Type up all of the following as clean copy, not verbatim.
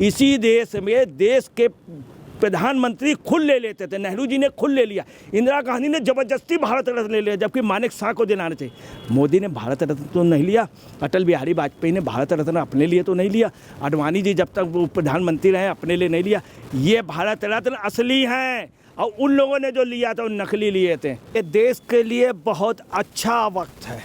इसी देश में देश के प्रधानमंत्री खुद ले लेते थे। नेहरू जी ने खुद ले लिया, इंदिरा गांधी ने जबरदस्ती भारत रत्न ले लिया, जबकि मानेक शाह को दिलाना चाहिए। मोदी ने भारत रत्न तो नहीं लिया, अटल बिहारी वाजपेयी ने भारत रत्न अपने लिए तो नहीं लिया, आडवाणी जी जब तक वो प्रधानमंत्री रहे अपने लिए नहीं लिया। ये भारत रत्न असली हैं और उन लोगों ने जो लिया था वो नकली लिए थे। ये देश के लिए बहुत अच्छा वक्त है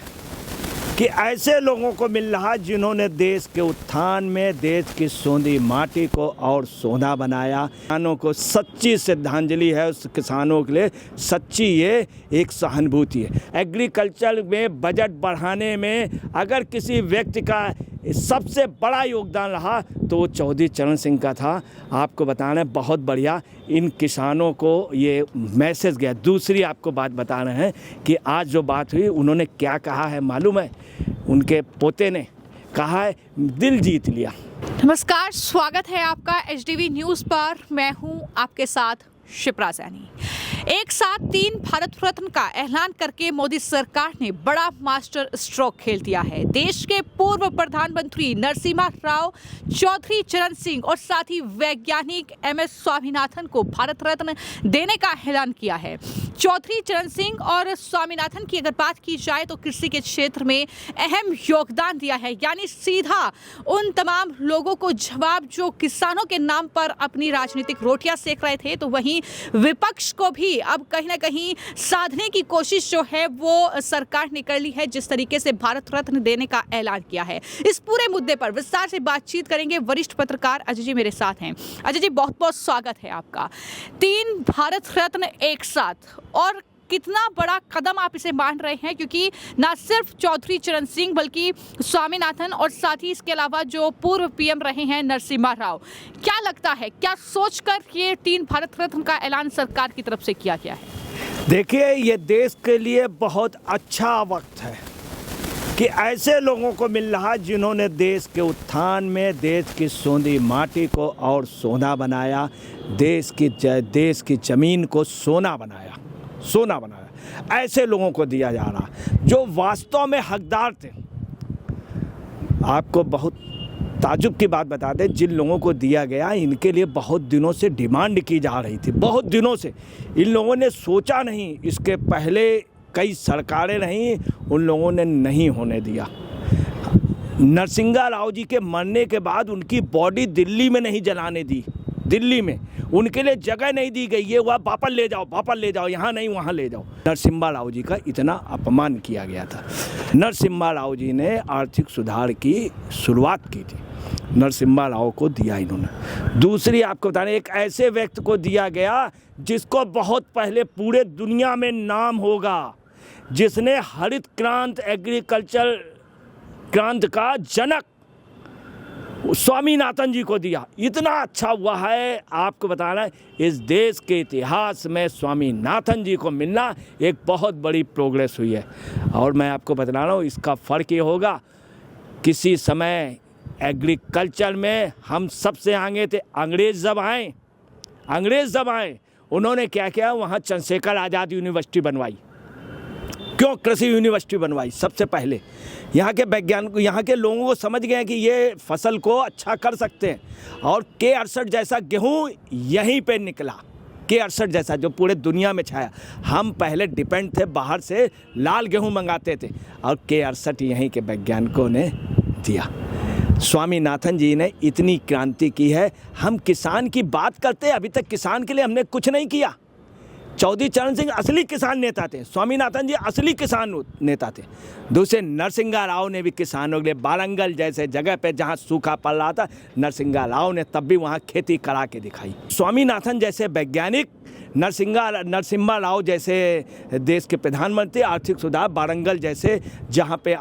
कि ऐसे लोगों को मिल रहा जिन्होंने देश के उत्थान में देश की सोंधी माटी को और सोना बनाया। किसानों को सच्ची श्रद्धांजलि है, उस किसानों के लिए सच्ची ये एक सहानुभूति है। एग्रीकल्चर में बजट बढ़ाने में अगर किसी व्यक्ति का सबसे बड़ा योगदान रहा तो वो चौधरी चरण सिंह का था। आपको बताना है बहुत बढ़िया इन किसानों को ये मैसेज गया। दूसरी आपको बात बता रहे हैं कि आज जो बात हुई उन्होंने क्या कहा है मालूम है? उनके पोते ने कहा है दिल जीत लिया। नमस्कार, स्वागत है आपका HDV न्यूज़ पर। मैं हूं आपके साथ शिप्रा सैनी। एक साथ 3 भारत रत्न का ऐलान करके मोदी सरकार ने बड़ा मास्टर स्ट्रोक खेल दिया है। देश के पूर्व प्रधानमंत्री नरसिम्हा राव, चौधरी चरण सिंह और साथ ही वैज्ञानिक MS स्वामीनाथन को भारत रत्न देने का ऐलान किया है। चौधरी चरण सिंह और स्वामीनाथन की अगर बात की जाए तो कृषि के क्षेत्र में अहम योगदान दिया है, यानी सीधा उन तमाम लोगों को जवाब जो किसानों के नाम पर अपनी राजनीतिक रोटियां सेक रहे थे। तो वहीं विपक्ष को भी अब कहीं ना कहीं साधने की कोशिश जो है वो सरकार ने कर ली है, जिस तरीके से भारत रत्न देने का ऐलान किया है। इस पूरे मुद्दे पर विस्तार से बातचीत करेंगे। वरिष्ठ पत्रकार अजय जी मेरे साथ हैं। अजय जी, बहुत बहुत स्वागत है आपका। 3 भारत रत्न एक साथ, और कितना बड़ा कदम आप इसे मान रहे हैं, क्योंकि ना सिर्फ चौधरी चरण सिंह बल्कि स्वामीनाथन और साथ ही इसके अलावा जो पूर्व PM रहे हैं नरसिम्हा राव। क्या लगता है, क्या सोचकर ये 3 भारत रत्न का ऐलान सरकार की तरफ से किया गया है? देखिए, ये देश के लिए बहुत अच्छा वक्त है कि ऐसे लोगों को मिल रहा जिन्होंने देश के उत्थान में देश की सोंधी माटी को और सोना बनाया, देश की ज़मीन को सोना बनाया। ऐसे लोगों को दिया जा रहा जो वास्तव में हकदार थे। आपको बहुत ताजुब की बात बता दें, जिन लोगों को दिया गया इनके लिए बहुत दिनों से डिमांड की जा रही थी, बहुत दिनों से। इन लोगों ने सोचा नहीं, इसके पहले कई सरकारें रहीं, उन लोगों ने नहीं होने दिया। नरसिम्हा राव जी के मरने के बाद उनकी बॉडी दिल्ली में नहीं जलाने दी, दिल्ली में उनके लिए जगह नहीं दी गई। ये हुआ वापस ले जाओ, यहाँ नहीं वहाँ ले जाओ। नरसिम्हा राव जी का इतना अपमान किया गया था। नरसिम्हा राव जी ने आर्थिक सुधार की शुरुआत की थी, नरसिम्हा राव को दिया इन्होंने। दूसरी आपको बता रहे, एक ऐसे व्यक्ति को दिया गया जिसको बहुत पहले पूरे दुनिया में नाम होगा, जिसने हरित क्रांति, एग्रीकल्चर क्रांति का जनक स्वामीनाथन जी को दिया। इतना अच्छा हुआ है, आपको बताना है, इस देश के इतिहास में स्वामीनाथन जी को मिलना एक बहुत बड़ी प्रोग्रेस हुई है। और मैं आपको बता रहा हूँ, इसका फ़र्क ये होगा, किसी समय एग्रीकल्चर में हम सबसे आगे थे। अंग्रेज़ जब आए उन्होंने क्या किया, वहाँ चंद्रशेखर आज़ाद यूनिवर्सिटी बनवाई। क्यों कृषि यूनिवर्सिटी बनवाई? सबसे पहले यहाँ के वैज्ञानिक, यहाँ के लोगों को समझ गए कि ये फसल को अच्छा कर सकते हैं। और K68 जैसा गेहूँ यहीं पे निकला, K68 जैसा जो पूरे दुनिया में छाया। हम पहले डिपेंड थे, बाहर से लाल गेहूँ मंगाते थे, और K68 यहीं के वैज्ञानिकों ने दिया। स्वामीनाथन जी ने इतनी क्रांति की है। हम किसान की बात करते हैं, अभी तक किसान के लिए हमने कुछ नहीं किया। चौधरी चरण सिंह असली किसान नेता थे, स्वामीनाथन जी असली किसान नेता थे। दूसरे नरसिम्हा राव ने भी किसानों के लिए वारंगल जैसे जगह पे जहाँ सूखा पड़ रहा था, नरसिम्हा राव ने तब भी वहाँ खेती करा के दिखाई। स्वामीनाथन जैसे वैज्ञानिक, नरसिम्हा राव जैसे देश के प्रधानमंत्री, आर्थिक सुधार, वारंगल जैसे जहाँ पे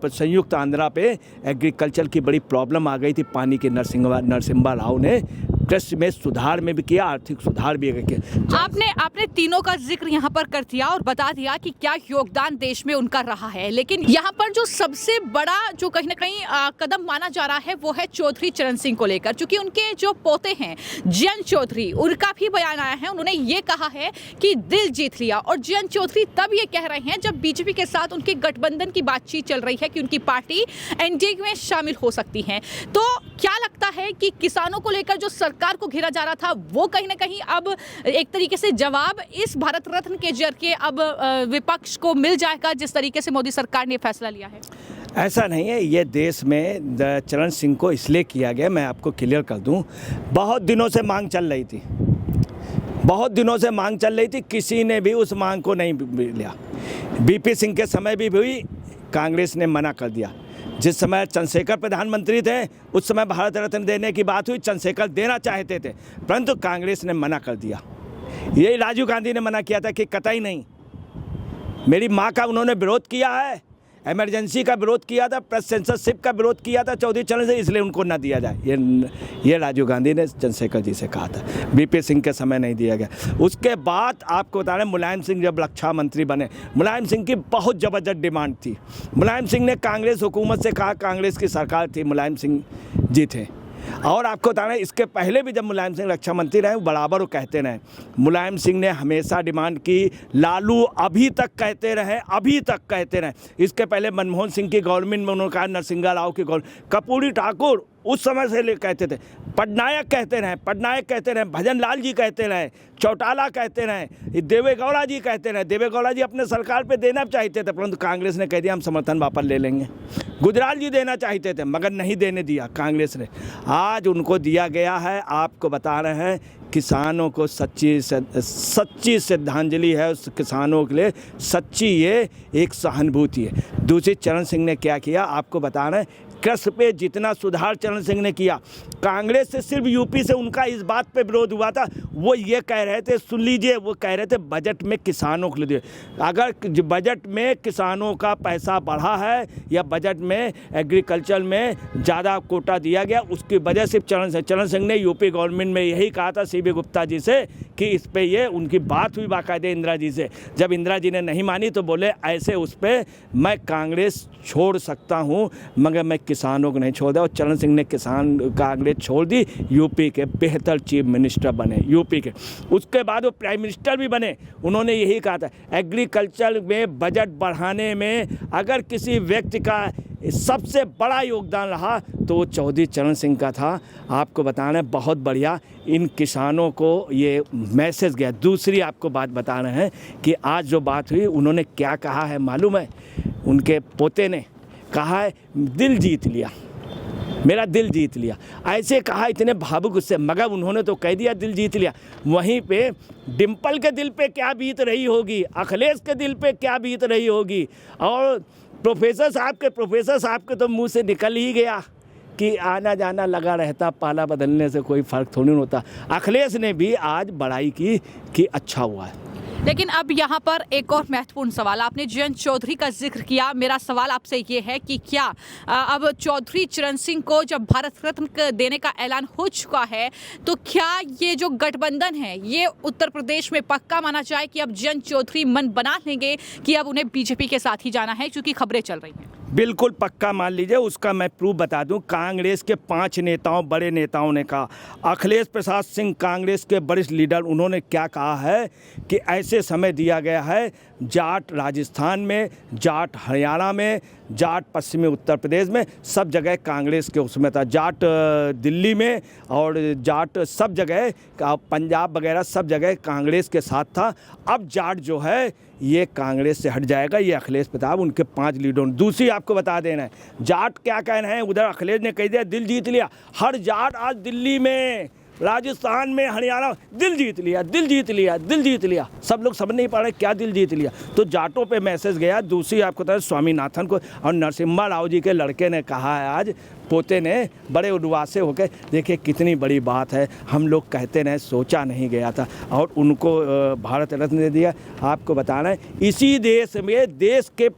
संयुक्त आंध्रा पे एग्रीकल्चर की बड़ी प्रॉब्लम आ गई थी पानी की, नरसिम्हा राव ने कृषि में सुधार में भी किया, आर्थिक सुधार भी किया। आपने तीनों का जिक्र यहाँ पर कर दिया और बता दिया कि क्या योगदान देश में उनका रहा है, लेकिन यहाँ पर जो सबसे बड़ा जो कहीं ना कहीं कदम माना जा रहा है वो है चौधरी चरण सिंह को लेकर, क्योंकि उनके जो पोते हैं जयंत चौधरी, उनका भी बयान आया है। उन्होंने ये कहा है कि दिल जीत लिया, और जयंत चौधरी तब ये कह रहे हैं जब बीजेपी के साथ उनके गठबंधन की बातचीत चल रही है कि उनकी पार्टी NDA में शामिल हो सकती है। तो क्या लगता है कि किसानों को लेकर जो सरकार को घेरा जा रहा था वो कहीं ना कहीं अब एक तरीके से जवाब इस भारत रत्न के जरिए अब विपक्ष को मिल जाएगा, जिस तरीके से मोदी सरकार ने फैसला लिया है? ऐसा नहीं है, ये देश में चरण सिंह को इसलिए किया गया, मैं आपको क्लियर कर दूं, बहुत दिनों से मांग चल रही थी, बहुत दिनों से मांग चल रही थी, किसी ने भी उस मांग को नहीं लिया। बीपी सिंह के समय भी हुई, कांग्रेस ने मना कर दिया। जिस समय चंद्रशेखर प्रधानमंत्री थे उस समय भारत रत्न देने की बात हुई, चंद्रशेखर देना चाहते थे परंतु कांग्रेस ने मना कर दिया। यही राजीव गांधी ने मना किया था कि कतई नहीं। मेरी माँ का उन्होंने विरोध किया है, इमरजेंसी का विरोध किया था, प्रेस सेंसरशिप का विरोध किया था चौधरी चरण से, इसलिए उनको ना दिया जाए। ये राजीव गांधी ने चंद्रशेखर जी से कहा था, बीपी सिंह के समय नहीं दिया गया। उसके बाद आपको बता रहे हैं, मुलायम सिंह जब रक्षा मंत्री बने, मुलायम सिंह की बहुत ज़बरदस्त डिमांड थी। मुलायम सिंह ने कांग्रेस हुकूमत से कहा, कांग्रेस की सरकार थी, मुलायम सिंह जी थे। और आपको बता रहे हैं, इसके पहले भी जब मुलायम सिंह रक्षा मंत्री रहे, बराबर वो कहते रहे, मुलायम सिंह ने हमेशा डिमांड की, लालू अभी तक कहते रहे, अभी तक कहते रहे। इसके पहले मनमोहन सिंह की गवर्नमेंट में उन्होंने कहा, नरसिंहा राव की गवर्नमेंट, कर्पूरी ठाकुर उस समय से ले कहते थे, पटनायक कहते रहे, पटनायक कहते रहे, भजन लाल जी कहते रहे, चौटाला कहते रहे, देवे गौड़ा जी कहते रहे। देवे गौड़ा जी अपने सरकार पे देना चाहते थे परंतु कांग्रेस ने कह दिया हम समर्थन वापस ले लेंगे। गुजराल जी देना चाहते थे मगर नहीं देने दिया कांग्रेस ने, आज उनको दिया गया है। आपको बता रहे हैं, किसानों को सच्ची श्रद्धांजलि है, उस किसानों के लिए सच्ची ये एक सहानुभूति है। दूसरी, चरण सिंह ने क्या किया आपको बता रहे हैं, कृषि पे जितना सुधार चरण सिंह ने किया, कांग्रेस से सिर्फ यूपी से उनका इस बात पे विरोध हुआ था, वो ये कह रहे थे, सुन लीजिए, वो कह रहे थे बजट में किसानों के लिए, अगर बजट में किसानों का पैसा बढ़ा है या बजट में एग्रीकल्चर में ज़्यादा कोटा दिया गया, उसकी वजह सिर्फ चरण सिंह ने यूपी गवर्नमेंट में यही कहा था सीबी गुप्ता जी से कि इस पर ये उनकी बात हुई बाकायदे इंदिरा जी से। जब इंदिरा जी ने नहीं मानी तो बोले ऐसे उस पर मैं कांग्रेस छोड़ सकता हूँ मगर मैं किसानों को नहीं छोड़ दिया। और चरण सिंह ने कांग्रेस छोड़ दी, यूपी के बेहतर चीफ मिनिस्टर बने यूपी के। उसके बाद वो प्राइम मिनिस्टर भी बने, उन्होंने यही कहा था एग्रीकल्चर में बजट बढ़ाने में अगर किसी व्यक्ति का सबसे बड़ा योगदान रहा तो वो चौधरी चरण सिंह का था। आपको बताना बहुत बढ़िया इन किसानों को ये मैसेज गया। दूसरी आपको बात बता रहे हैं कि आज जो बात हुई उन्होंने क्या कहा है मालूम है, उनके पोते ने कहा है दिल जीत लिया, मेरा दिल जीत लिया, ऐसे कहा इतने भावुक उससे, मगर उन्होंने तो कह दिया दिल जीत लिया। वहीं पे डिम्पल के दिल पे क्या बीत रही होगी, अखिलेश के दिल पे क्या बीत रही होगी, और प्रोफेसर साहब के तो मुंह से निकल ही गया कि आना जाना लगा रहता, पाला बदलने से कोई फ़र्क थोड़ी नहीं होता। अखिलेश ने भी आज बड़ाई की कि अच्छा हुआ है। लेकिन अब यहाँ पर एक और महत्वपूर्ण सवाल, आपने जयंत चौधरी का जिक्र किया, मेरा सवाल आपसे ये है कि क्या अब चौधरी चरण सिंह को जब भारत रत्न देने का ऐलान हो चुका है तो क्या ये जो गठबंधन है ये उत्तर प्रदेश में पक्का माना जाए कि अब जयंत चौधरी मन बना लेंगे कि अब उन्हें बीजेपी के साथ ही जाना है, क्योंकि खबरें चल रही हैं? बिल्कुल पक्का मान लीजिए, उसका मैं प्रूफ बता दूं। कांग्रेस के 5 नेताओं, बड़े नेताओं ने कहा, अखिलेश प्रसाद सिंह कांग्रेस के वरिष्ठ लीडर, उन्होंने क्या कहा है कि ऐसे समय दिया गया है, जाट राजस्थान में, जाट हरियाणा में, जाट पश्चिमी उत्तर प्रदेश में, सब जगह कांग्रेस के उसमें था, जाट दिल्ली में और जाट सब जगह, पंजाब वगैरह सब जगह कांग्रेस के साथ था। अब जाट जो है ये कांग्रेस से हट जाएगा, ये अखिलेश प्रताप उनके 5 लीडरों। दूसरी आपको बता देना है, जाट क्या कह रहे हैं, उधर अखिलेश ने कह दिया दिल जीत लिया, हर जाट आज दिल्ली में, राजस्थान में, हरियाणा, दिल जीत लिया, दिल जीत लिया, दिल जीत लिया। सब लोग समझ नहीं पा रहे क्या दिल जीत लिया, तो जाटों पे मैसेज गया। दूसरी आपको बता स्वामीनाथन को और नरसिम्हा राव जी के लड़के ने कहा है, आज पोते ने बड़े उद्वासे होकर, देखिए कितनी बड़ी बात है, हम लोग कहते रहे सोचा नहीं गया था और उनको भारत रत्न दे दिया। आपको बताना है इसी देश में देश के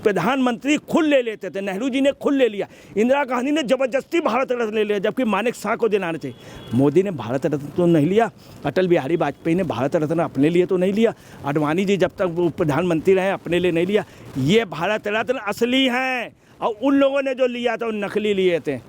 प्रधानमंत्री खुद ले लेते थे, नेहरू जी ने खुद ले लिया, इंदिरा गांधी ने जबरदस्ती भारत रत्न ले लिया, जबकि मानेक शाह को दिलाना चाहिए। मोदी ने भारत रत्न तो नहीं लिया, अटल बिहारी वाजपेयी ने भारत रत्न अपने लिए तो नहीं लिया, आडवाणी जी जब तक वो प्रधानमंत्री रहे अपने लिए नहीं लिया। ये भारत रत्न असली हैं और उन लोगों ने जो लिया था वो नकली लिए थे।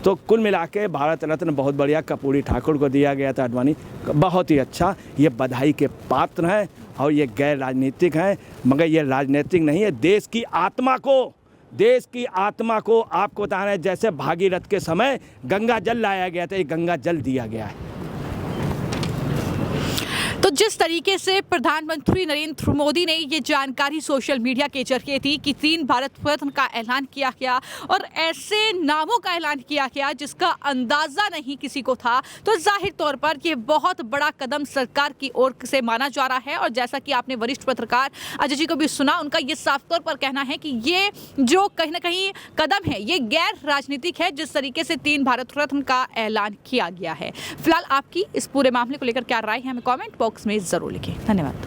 तो कुल मिला के भारत रत्न बहुत बढ़िया कर्पूरी ठाकुर को दिया गया था, आडवाणी, बहुत ही अच्छा, ये बधाई के पात्र हैं और ये गैर राजनीतिक हैं, मगर ये राजनीतिक नहीं है, देश की आत्मा को देश की आत्मा को आपको बताना है, जैसे भागीरथ के समय गंगा जल लाया गया था, ये गंगा जल दिया गया है। तो जिस तरीके से प्रधानमंत्री नरेंद्र मोदी ने ये जानकारी सोशल मीडिया के जरिए दी कि 3 भारत रत्न का ऐलान किया गया और ऐसे नामों का ऐलान किया गया जिसका अंदाजा नहीं किसी को था, तो जाहिर तौर पर ये बहुत बड़ा कदम सरकार की ओर से माना जा रहा है। और जैसा कि आपने वरिष्ठ पत्रकार अजय जी को भी सुना, उनका ये साफ तौर पर कहना है कि ये जो कहीं ना कहीं कदम है ये गैर राजनीतिक है, जिस तरीके से 3 भारत रत्न का ऐलान किया गया है। फिलहाल आपकी इस पूरे मामले को लेकर क्या राय है, हमें कॉमेंट बॉक्स में जरूर लिखें। धन्यवाद।